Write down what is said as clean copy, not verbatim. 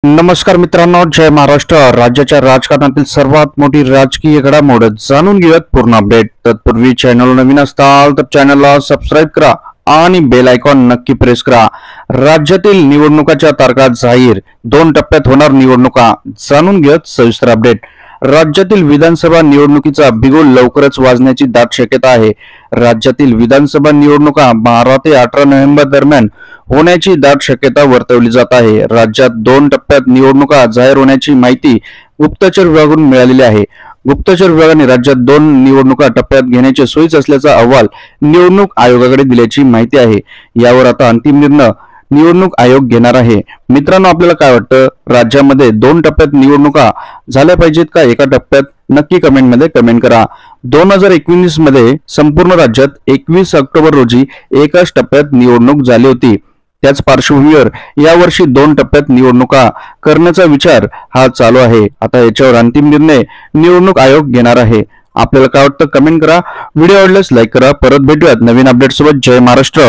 नमस्कार मित्रांनो, जय महाराष्ट्र. राज्याच्या राजकारणातील सर्वात मोठी राजकीय घडामोड जाणून घेऊयात पूर्ण अपडेट. तत्पूर्वी चॅनल नवीन असताल तर चॅनलला सबस्क्राईब करा आणि बेल आयकॉन नक्की प्रेस करा. राज्यातील निवडणुकाच्या तारखा जाहीर. 2 टप्प्यात होणार निवडणुका, जाणून घेऊयात सविस्तर अपडेट. राज्यातील विधानसभा निवडणुकीचा बिगुल लवकरच वाजण्याची दाट शक्यता आहे. राज्यातील विधानसभा निवडणुका 12 ते 18 नोव्हेंबर दरम्यान होण्याची दाट शक्यता वर्तवली जात आहे. राज्यात 2 टप्प्यात निवडणुका जाहीर होण्याची माहिती गुप्तचर विभागाकडून मिळालेली आहे. गुप्तचर विभागाने राज्यात 2 निवडणुका टप्प्यात घेण्याची सोयीच असल्याचा अहवाल निवडणूक आयोगाकडे दिल्याची माहिती आहे. यावर आता अंतिम निर्णय निवडणूक आयोग घेणार आहे. मित्रांनो, आपल्याला काय वाटतं? राज्यामध्ये 2 टप्प्यात निवडणुका झाल्या पाहिजेत का एका टप्प्यात? नक्की कमेंटमध्ये कमेंट करा. 2019 मध्ये संपूर्ण राज्यात 21 ऑक्टोबर रोजी एकाच टप्प्यात निवडणूक झाली होती. त्याच पार्श्वभूमीवर यावर्षी 2 टप्प्यात निवडणुका करण्याचा विचार हा चालू आहे. आता याच्यावर अंतिम निर्णय निवडणूक आयोग घेणार आहे. आपल्याला काय वाटतं? कमेंट करा. व्हिडिओ आवडल्यास लाईक करा. परत भेटूयात नवीन अपडेट सोबत. जय महाराष्ट्र.